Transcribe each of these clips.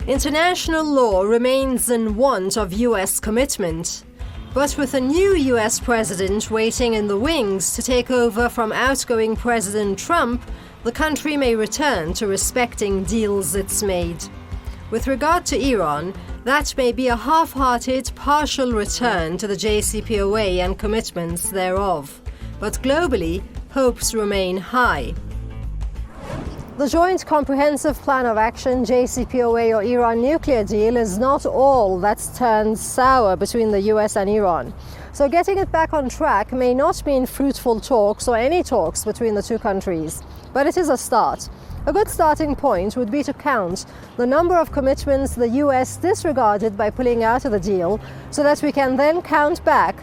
International law remains in want of US commitment. But with a new US president waiting in the wings to take over from outgoing President Trump, the country may return to respecting deals it's made. With regard to Iran, that may be a half-hearted, partial return to the JCPOA and commitments thereof. But globally, hopes remain high. The Joint Comprehensive Plan of Action, JCPOA or Iran nuclear deal, is not all that's turned sour between the US and Iran. So getting it back on track may not mean fruitful talks or any talks between the two countries. But it is a start. A good starting point would be to count the number of commitments the US disregarded by pulling out of the deal, so that we can then count back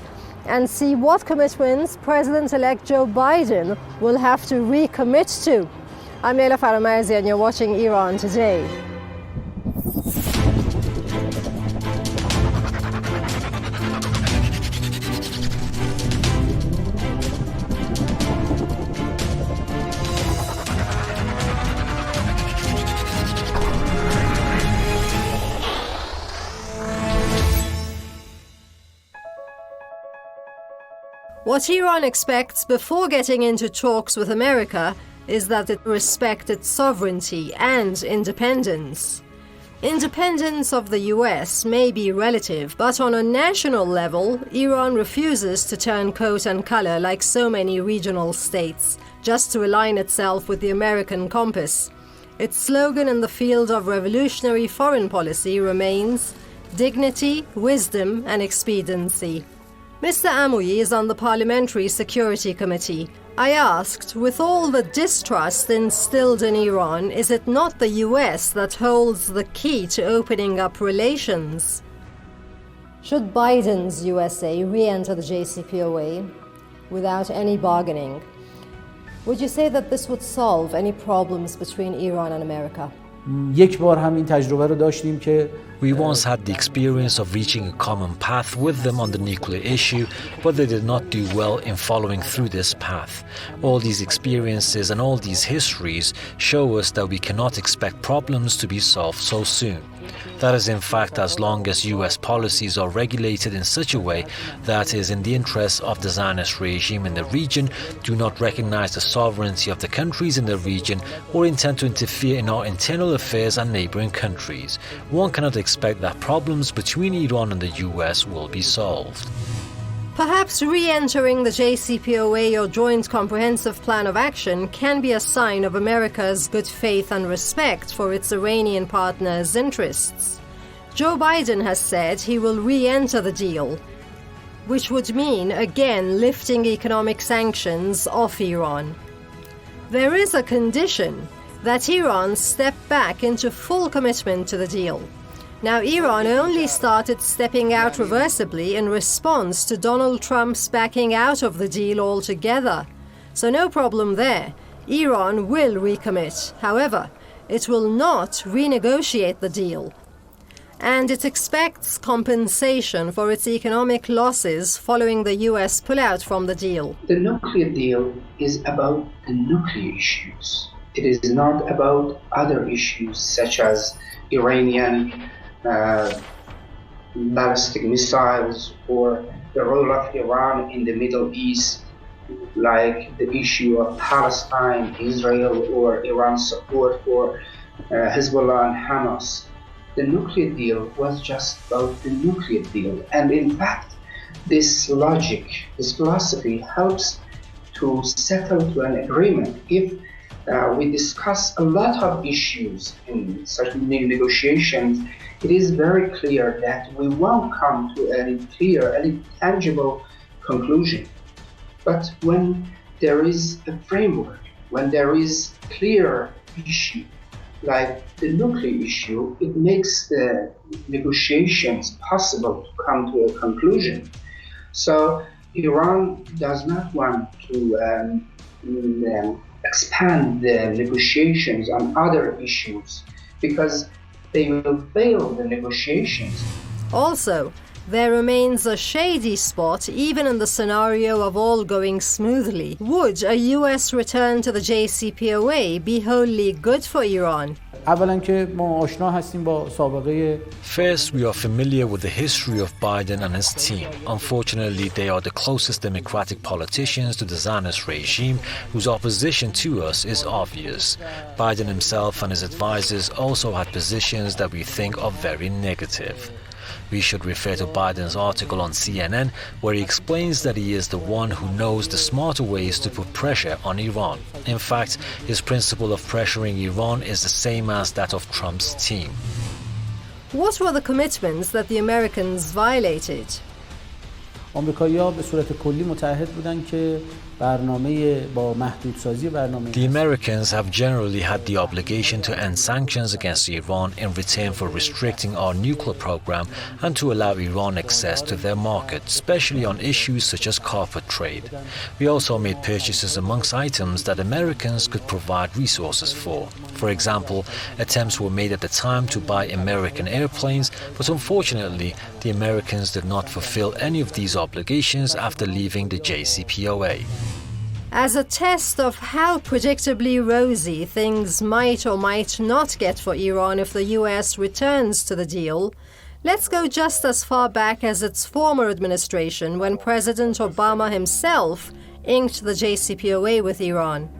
and see what commitments President-elect Joe Biden will have to recommit to. I'm Leila Faramarzi and you're watching Iran Today. What Iran expects before getting into talks with America is that it respect its sovereignty and independence. Independence of the US may be relative, but on a national level, Iran refuses to turn coat and color like so many regional states, just to align itself with the American compass. Its slogan in the field of revolutionary foreign policy remains dignity, wisdom, and expediency. Mr. Amouyi is on the Parliamentary Security Committee. I asked, with all the distrust instilled in Iran, is it not the US that holds the key to opening up relations? Should Biden's USA re-enter the JCPOA without any bargaining, would you say that this would solve any problems between Iran and America? یک بار هم این تجربه رو داشتیم که We once had the experience of reaching a common path with them on the nuclear issue, but they did not do well in following through this path. All these experiences and all these histories show us that we cannot expect problems to be solved so soon. That is in fact as long as US policies are regulated in such a way that is in the interests of the Zionist regime in the region, do not recognize the sovereignty of the countries in the region, or intend to interfere in our internal affairs and neighboring countries. One cannot expect that problems between Iran and the US will be solved. Perhaps re-entering the JCPOA or Joint Comprehensive Plan of Action can be a sign of America's good faith and respect for its Iranian partners' interests. Joe Biden has said he will re-enter the deal, which would mean again lifting economic sanctions off Iran. There is a condition that Iran step back into full commitment to the deal. Now, Iran only started stepping out reversibly in response to Donald Trump's backing out of the deal altogether. So no problem there. Iran will recommit. However, it will not renegotiate the deal. And it expects compensation for its economic losses following the US pullout from the deal. The nuclear deal is about the nuclear issues. It is not about other issues such as Iranian ballistic missiles or the role of Iran in the Middle East, like the issue of Palestine, Israel, or Iran's support for Hezbollah and Hamas. The nuclear deal was just about the nuclear deal, and in fact this logic, this philosophy helps to settle to an agreement. If we discuss a lot of issues in such negotiations, it is very clear that we won't come to any clear, any tangible conclusion. But when there is a framework, when there is clear issue, like the nuclear issue, it makes the negotiations possible to come to a conclusion. So Iran does not want to expand the negotiations on other issues because they will fail the negotiations. Also, There remains a shady spot even in the scenario of all going smoothly. Would a US return to the JCPOA be wholly good for Iran? اولا که ما آشنا هستیم با سابقه First, we are familiar with the history of Biden and his team. Unfortunately, they are the closest democratic politicians to the Zionist regime whose opposition to us is obvious. Biden himself and his advisors also had positions that we think are very negative. We should refer to Biden's article on CNN where he explains that he is the one who knows the smarter ways to put pressure on Iran. In fact, his principle of pressuring Iran is the same as that of Trump's team. What were the commitments that the Americans violated? آمریکایی‌ها به صورت کلی متعهد بودن که برنامه با محدودسازی برنامه The Americans have generally had the obligation to end sanctions against Iran in return for restricting our nuclear program and to allow Iran access to their market, especially on issues such as carpet trade. We also made purchases amongst items that Americans could provide resources for. For example, attempts were made at the time to buy American airplanes, but unfortunately, the Americans did not fulfill any of these obligations after leaving the JCPOA. As a test of how predictably rosy things might or might not get for Iran if the US returns to the deal, let's go just as far back as its former administration when President Obama himself inked the JCPOA with Iran.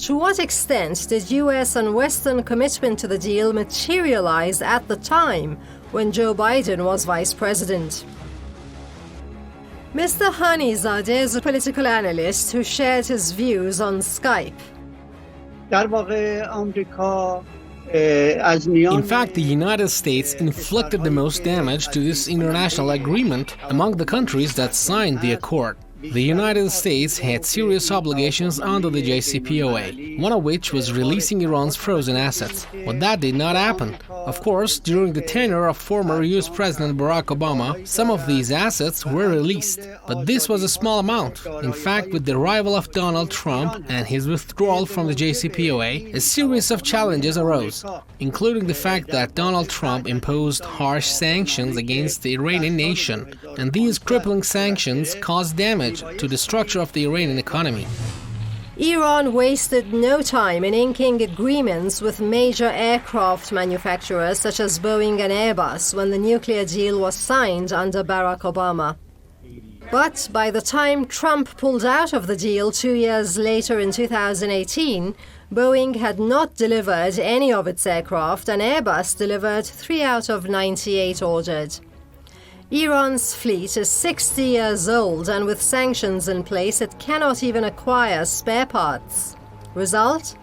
To what extent did US and Western commitment to the deal materialize at the time when Joe Biden was vice president? Mr. Hanizadeh is a political analyst who shared his views on Skype. In fact, the United States inflicted the most damage to this international agreement among the countries that signed the accord. The United States had serious obligations under the JCPOA, one of which was releasing Iran's frozen assets. But that did not happen. Of course, during the tenure of former US President Barack Obama, some of these assets were released. But this was a small amount. In fact, with the arrival of Donald Trump and his withdrawal from the JCPOA, a series of challenges arose, including the fact that Donald Trump imposed harsh sanctions against the Iranian nation, and these crippling sanctions caused damage to the structure of the Iranian economy. Iran wasted no time in inking agreements with major aircraft manufacturers such as Boeing and Airbus when the nuclear deal was signed under Barack Obama. But by the time Trump pulled out of the deal 2 years later in 2018, Boeing had not delivered any of its aircraft and Airbus delivered 3 out of 98 ordered. Iran's fleet is 60 years old and with sanctions in place it cannot even acquire spare parts. Result?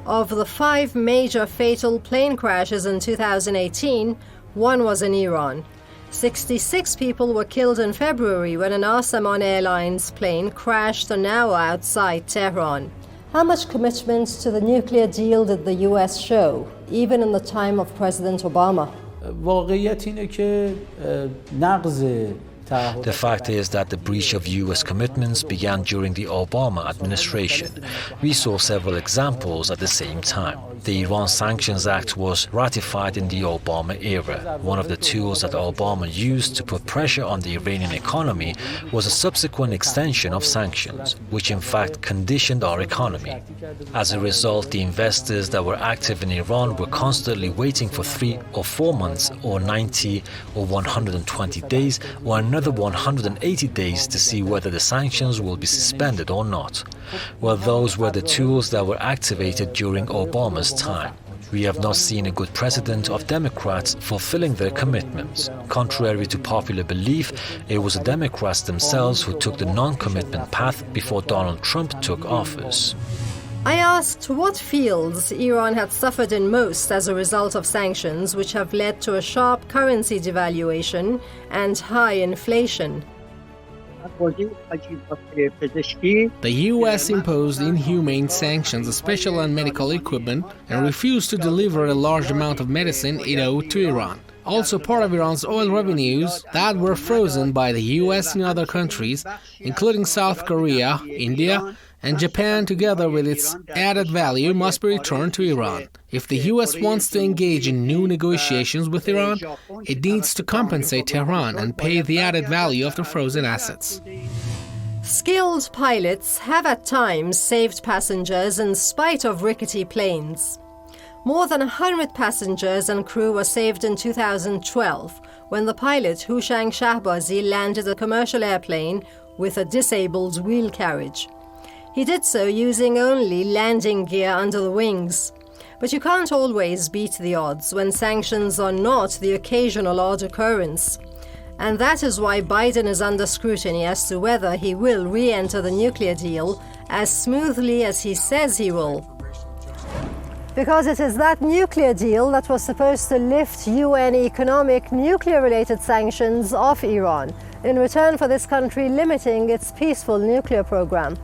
Of the 5 major fatal plane crashes in 2018, 1 was in Iran. 66 people were killed in February when an Asaman Airlines plane crashed an hour outside Tehran. How much commitment to the nuclear deal did the US show, even in the time of President Obama? واقعیت اینه که نقض The fact is that the breach of US commitments began during the Obama administration. We saw several examples at the same time. The Iran Sanctions Act was ratified in the Obama era. One of the tools that Obama used to put pressure on the Iranian economy was a subsequent extension of sanctions, which in fact conditioned our economy. As a result, the investors that were active in Iran were constantly waiting for 3 or 4 months or 90 or 120 days or another 180 days to see whether the sanctions will be suspended or not. Well, those were the tools that were activated during Obama's time. We have not seen a good precedent of Democrats fulfilling their commitments. Contrary to popular belief, it was the Democrats themselves who took the non-commitment path before Donald Trump took office. I asked what fields Iran had suffered in most as a result of sanctions, which have led to a sharp currency devaluation and high inflation. The US imposed inhumane sanctions, especially on medical equipment, and refused to deliver a large amount of medicine it owed to Iran. Also, part of Iran's oil revenues that were frozen by the US and other countries, including South Korea, India, and Japan, together with its added value, must be returned to Iran. If the US wants to engage in new negotiations with Iran, it needs to compensate Tehran and pay the added value of the frozen assets. Skilled pilots have at times saved passengers in spite of rickety planes. More than 100 passengers and crew were saved in 2012 when the pilot Hushang Shahbazi landed a commercial airplane with a disabled wheel carriage. He did so using only landing gear under the wings. But you can't always beat the odds when sanctions are not the occasional odd occurrence. And that is why Biden is under scrutiny as to whether he will re-enter the nuclear deal as smoothly as he says he will. Because it is that nuclear deal that was supposed to lift UN economic nuclear-related sanctions off Iran, in return for this country limiting its peaceful nuclear program.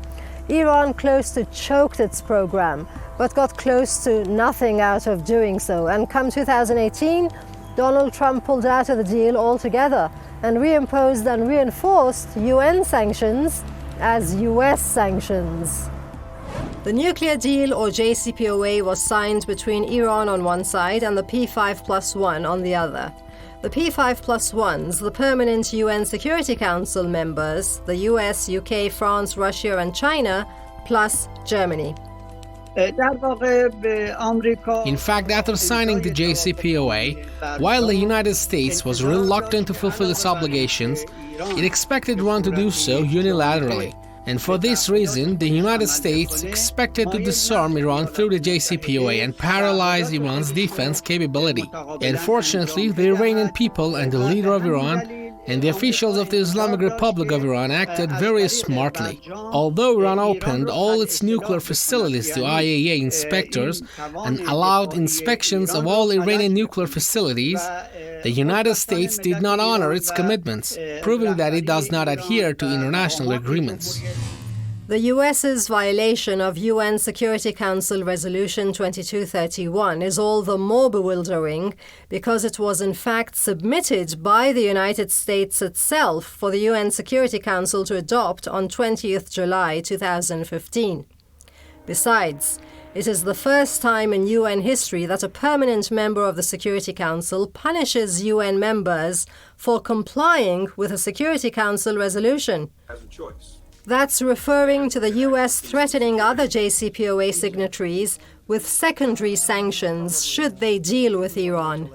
Iran close to choked its program, but got close to nothing out of doing so. And come 2018, Donald Trump pulled out of the deal altogether and reimposed and reinforced UN sanctions as US sanctions. The nuclear deal, or JCPOA, was signed between Iran on one side and the P5+1 on the other. The P5+1s, the permanent UN Security Council members, the US, UK, France, Russia and China, plus Germany. In fact, after signing the JCPOA, while the United States was reluctant to fulfill its obligations, it expected Iran to do so unilaterally. And for this reason, the United States expected to disarm Iran through the JCPOA and paralyze Iran's defense capability. Unfortunately, the Iranian people and the leader of Iran and the officials of the Islamic Republic of Iran acted very smartly. Although Iran opened all its nuclear facilities to IAEA inspectors and allowed inspections of all Iranian nuclear facilities, the United States did not honor its commitments, proving that it does not adhere to international agreements. The US's violation of UN Security Council Resolution 2231 is all the more bewildering because it was in fact submitted by the United States itself for the UN Security Council to adopt on 20th July 2015. Besides, it is the first time in UN history that a permanent member of the Security Council punishes UN members for complying with a Security Council resolution. Has a choice. That's referring to the US threatening other JCPOA signatories with secondary sanctions should they deal with Iran.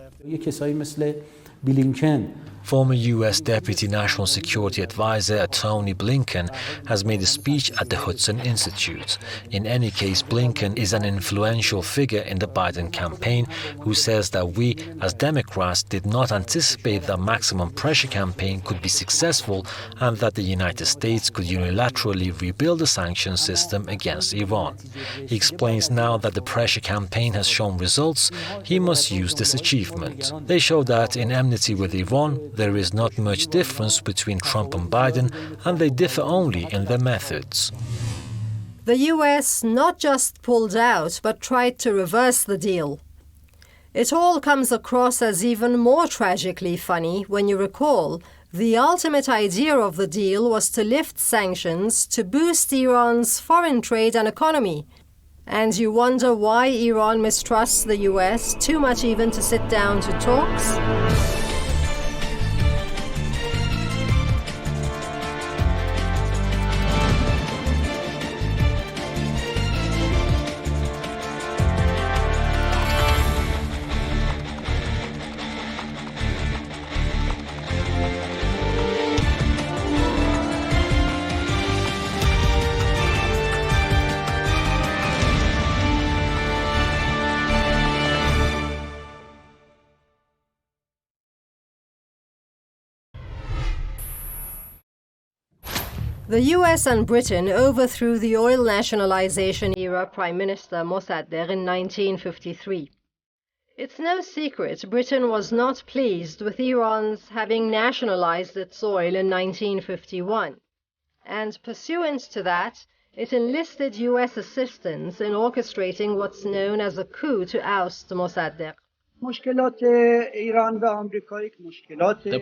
Former U.S. Deputy National Security Advisor Tony Blinken has made a speech at the Hudson Institute. In any case, Blinken is an influential figure in the Biden campaign who says that we, as Democrats, did not anticipate that maximum pressure campaign could be successful and that the United States could unilaterally rebuild the sanctions system against Iran. He explains now that the pressure campaign has shown results. He must use this achievement. They show that in enmity with Iran, there is not much difference between Trump and Biden, and they differ only in their methods. The US not just pulled out, but tried to reverse the deal. It all comes across as even more tragically funny when you recall the ultimate idea of the deal was to lift sanctions to boost Iran's foreign trade and economy. And you wonder why Iran mistrusts the US too much even to sit down to talks? The US and Britain overthrew the oil nationalization-era Prime Minister Mossadegh in 1953. It's no secret Britain was not pleased with Iran's having nationalized its oil in 1951, and pursuant to that, it enlisted US assistance in orchestrating what's known as a coup to oust Mossadegh. The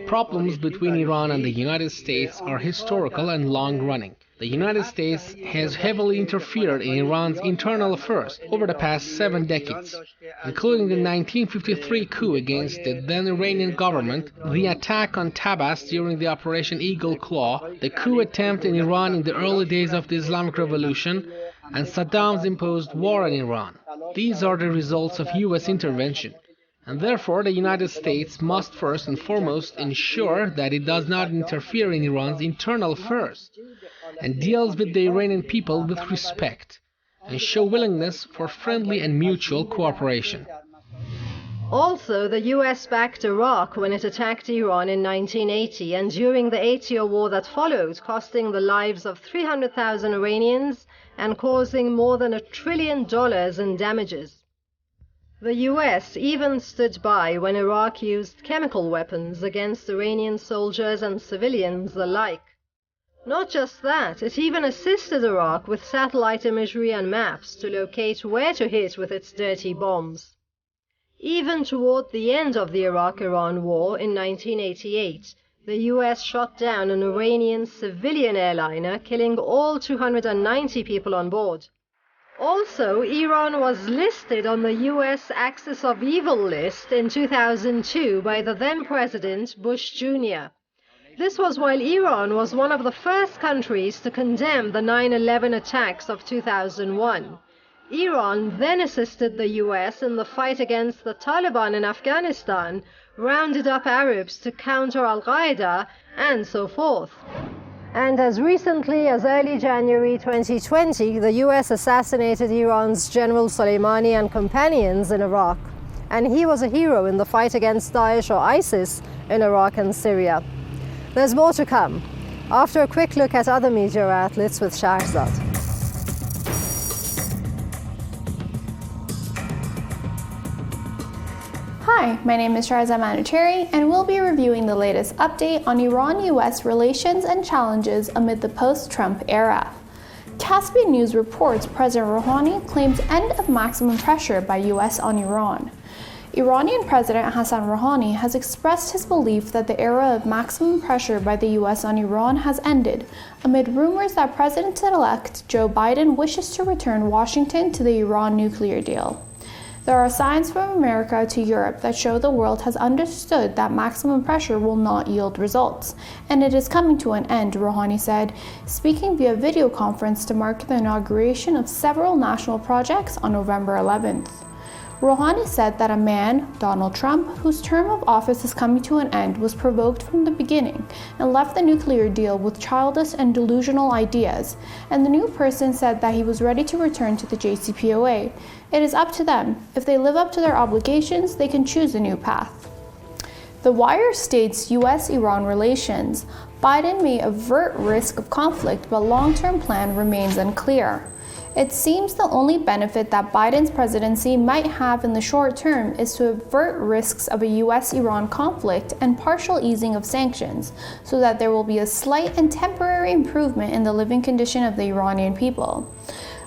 problems between Iran and the United States are historical and long-running. The United States has heavily interfered in Iran's internal affairs over the past 7 decades, including the 1953 coup against the then Iranian government, the attack on Tabriz during the Operation Eagle Claw, the coup attempt in Iran in the early days of the Islamic Revolution, and Saddam's imposed war on Iran. These are the results of U.S. intervention. And therefore, the United States must first and foremost ensure that it does not interfere in Iran's internal affairs and deals with the Iranian people with respect and show willingness for friendly and mutual cooperation. Also, the US backed Iraq when it attacked Iran in 1980 and during the 8-year war that followed, costing the lives of 300,000 Iranians and causing more than $1 trillion in damages. The US even stood by when Iraq used chemical weapons against Iranian soldiers and civilians alike. Not just that, it even assisted Iraq with satellite imagery and maps to locate where to hit with its dirty bombs. Even toward the end of the Iraq-Iran war in 1988, the US shot down an Iranian civilian airliner, killing all 290 people on board. Also, Iran was listed on the US Axis of Evil list in 2002 by the then-President Bush Jr. This was while Iran was one of the first countries to condemn the 9/11 attacks of 2001. Iran then assisted the US in the fight against the Taliban in Afghanistan, rounded up Arabs to counter Al-Qaeda, and so forth. And as recently as early January 2020, the US assassinated Iran's General Soleimanis and companions in Iraq. And he was a hero in the fight against Daesh or ISIS in Iraq and Syria. There's more to come, after a quick look at other media outlets with Shahrzad. Hi, my name is Shahrzad and we'll be reviewing the latest update on Iran-US relations and challenges amid the post-Trump era. Caspian News reports President Rouhani claims end of maximum pressure by US on Iran. Iranian President Hassan Rouhani has expressed his belief that the era of maximum pressure by the US on Iran has ended, amid rumors that President-elect Joe Biden wishes to return Washington to the Iran nuclear deal. There are signs from America to Europe that show the world has understood that maximum pressure will not yield results, and it is coming to an end, Rouhani said, speaking via video conference to mark the inauguration of several national projects on November 11th. Rouhani said that a man, Donald Trump, whose term of office is coming to an end, was provoked from the beginning and left the nuclear deal with childish and delusional ideas, and the new person said that he was ready to return to the JCPOA. It is up to them. If they live up to their obligations, they can choose a new path. The Wire states US-Iran relations. Biden may avert risk of conflict, but long-term plan remains unclear. It seems the only benefit that Biden's presidency might have in the short term is to avert risks of a US-Iran conflict and partial easing of sanctions, so that there will be a slight and temporary improvement in the living condition of the Iranian people.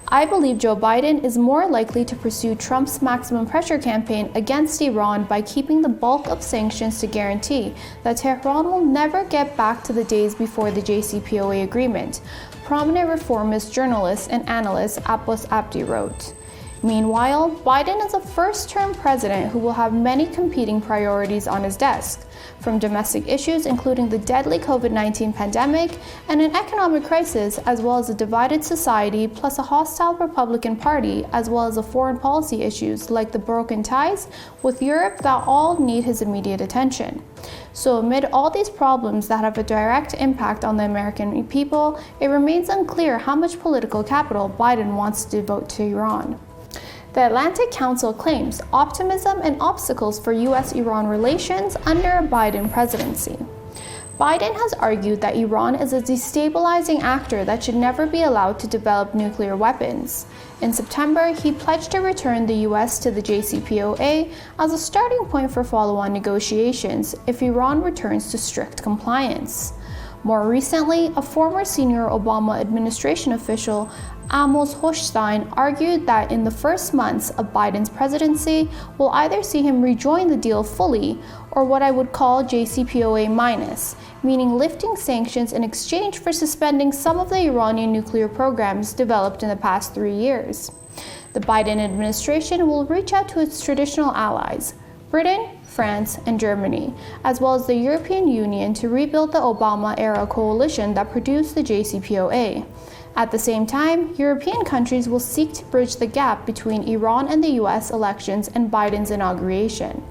I believe Joe Biden is more likely to pursue Trump's maximum pressure campaign against Iran by keeping the bulk of sanctions to guarantee that Tehran will never get back to the days before the JCPOA agreement, prominent reformist journalist and analyst Abbas Abdi wrote. Meanwhile, Biden is a first-term president who will have many competing priorities on his desk, from domestic issues including the deadly COVID-19 pandemic and an economic crisis, as well as a divided society plus a hostile Republican Party, as well as the foreign policy issues like the broken ties with Europe that all need his immediate attention. So amid all these problems that have a direct impact on the American people, it remains unclear how much political capital Biden wants to devote to Iran. The Atlantic Council claims optimism and obstacles for US-Iran relations under a Biden presidency. Biden has argued that Iran is a destabilizing actor that should never be allowed to develop nuclear weapons. In September, he pledged to return the US to the JCPOA as a starting point for follow-on negotiations if Iran returns to strict compliance. More recently, a former senior Obama administration official, Amos Hochstein argued that in the first months of Biden's presidency, we'll either see him rejoin the deal fully or what I would call JCPOA minus, meaning lifting sanctions in exchange for suspending some of the Iranian nuclear programs developed in the past 3 years. The Biden administration will reach out to its traditional allies, Britain, France, and Germany, as well as the European Union, to rebuild the Obama-era coalition that produced the JCPOA. At the same time, European countries will seek to bridge the gap between Iran and the US elections and Biden's inauguration.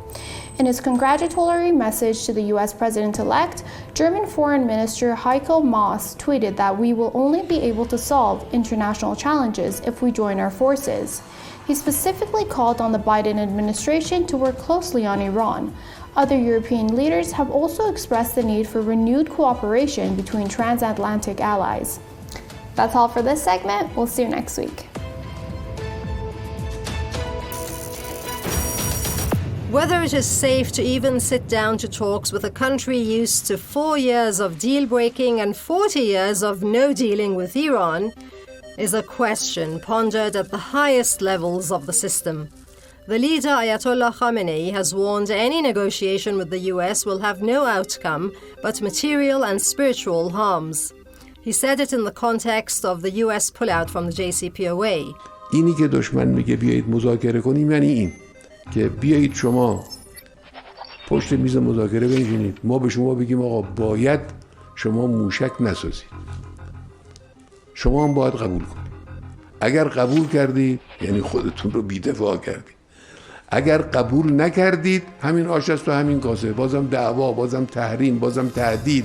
In his congratulatory message to the US President-elect, German Foreign Minister Heiko Maas tweeted that we will only be able to solve international challenges if we join our forces. He specifically called on the Biden administration to work closely on Iran. Other European leaders have also expressed the need for renewed cooperation between transatlantic allies. That's all for this segment. We'll see you next week. Whether it is safe to even sit down to talks with a country used to 4 years of deal-breaking and 40 years of no dealing with Iran is a question pondered at the highest levels of the system. The leader, Ayatollah Khamenei, has warned any negotiation with the US will have no outcome but material and spiritual harms. He said it in the context of the US pullout from the JCPOA. اینی که دشمن میگه بیایید مذاکره کنیم یعنی این که بیایید شما پشت میز مذاکره بنشینید، ما به شما بگیم آقا باید شما موشک نسازید، شما هم باید قبول کنید. اگر قبول کردید یعنی خودتون رو بی‌دفاع کردید، اگر قبول نکردید همین آش است و همین کاسه، بازم دعوا، بازم تحریم، بازم تهدید.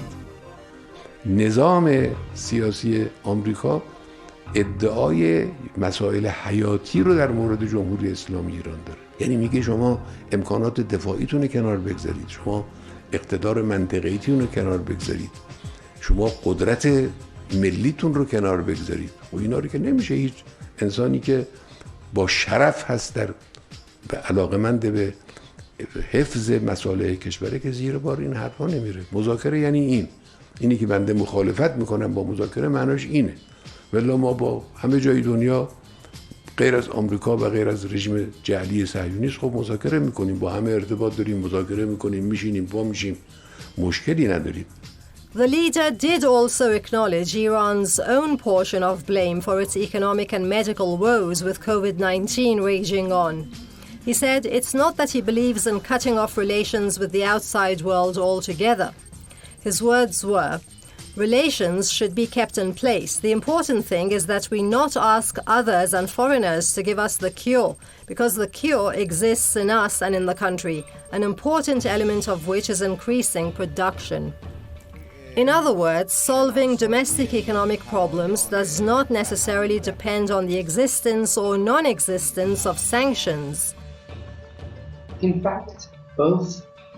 نظام سیاسی آمریکا ادعای مسائل حیاتی رو در مورد جمهوری اسلامی ایران داره. یعنی میگه شما امکانات دفاعیتون رو کنار بگذارید، شما اقتدار منطقه‌ایتون رو کنار بگذارید، شما قدرت ملیتون رو کنار بگذارید. و اینا رو که نمیشه هیچ انسانی که با شرف هست در علاقمند به حفظ مصالح کشوره که زیر بار این حرفا نمیره. مذاکره یعنی اینی که بنده مخالفت میکنم با مذاکره معناش اینه. ولی ما با همه جای دنیا غیر از آمریکا و غیر از رژیم جعلی صهیونیست خب مذاکره میکنیم، با همه ارتباط داریم، مذاکره میکنیم، میشینیم پا میشیم، مشکلی نداریم. The leader did also acknowledge Iran's own portion of blame for its economic and medical woes with COVID-19 raging on. He said it's not that he believes in cutting off relations with the outside world altogether. His words were, "Relations should be kept in place. The important thing is that we not ask others and foreigners to give us the cure, because the cure exists in us and in the country, an important element of which is increasing production." In other words, solving domestic economic problems does not necessarily depend on the existence or non-existence of sanctions. In fact, both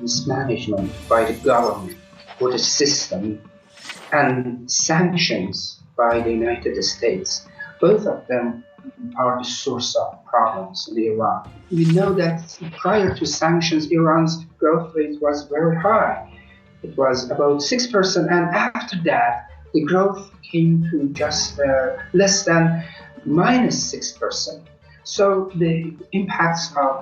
mismanagement by the government or the system and sanctions by the United States, both of them are the source of problems in Iran. We know that prior to sanctions, Iran's growth rate was very high. It was about 6%, and after that, the growth came to just less than minus 6%. So the impacts of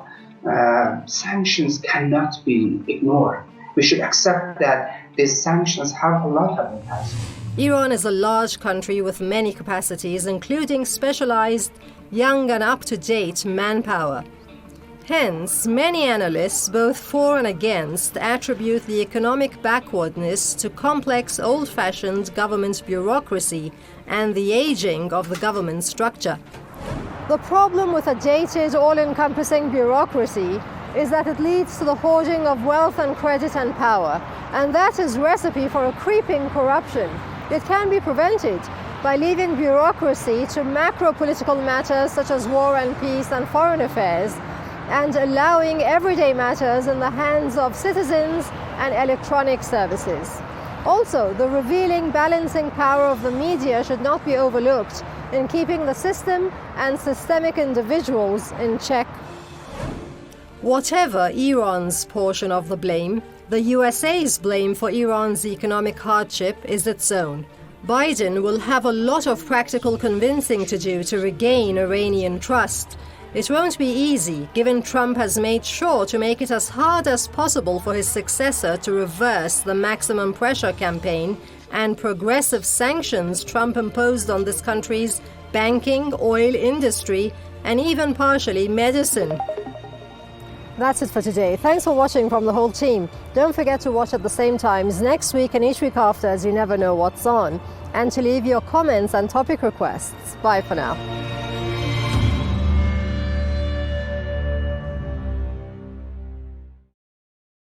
sanctions cannot be ignored. We should accept that these sanctions have a lot of impacts. Iran is a large country with many capacities, including specialized, young and up-to-date manpower. Hence, many analysts, both for and against, attribute the economic backwardness to complex, old-fashioned government bureaucracy and the aging of the government structure. The problem with a dated, all-encompassing bureaucracy is that it leads to the hoarding of wealth and credit and power, and that is recipe for a creeping corruption. It can be prevented by leaving bureaucracy to macro-political matters such as war and peace and foreign affairs, and allowing everyday matters in the hands of citizens and electronic services. Also, the revealing balancing power of the media should not be overlooked in keeping the system and systemic individuals in check. Whatever Iran's portion of the blame, the USA's blame for Iran's economic hardship is its own. Biden will have a lot of practical convincing to do to regain Iranian trust. It won't be easy, given Trump has made sure to make it as hard as possible for his successor to reverse the maximum pressure campaign and progressive sanctions Trump imposed on this country's banking, oil industry, and even partially medicine. That's it for today. Thanks for watching from the whole team. Don't forget to watch at the same times next week and each week after, as you never know what's on, and to leave your comments and topic requests. Bye for now.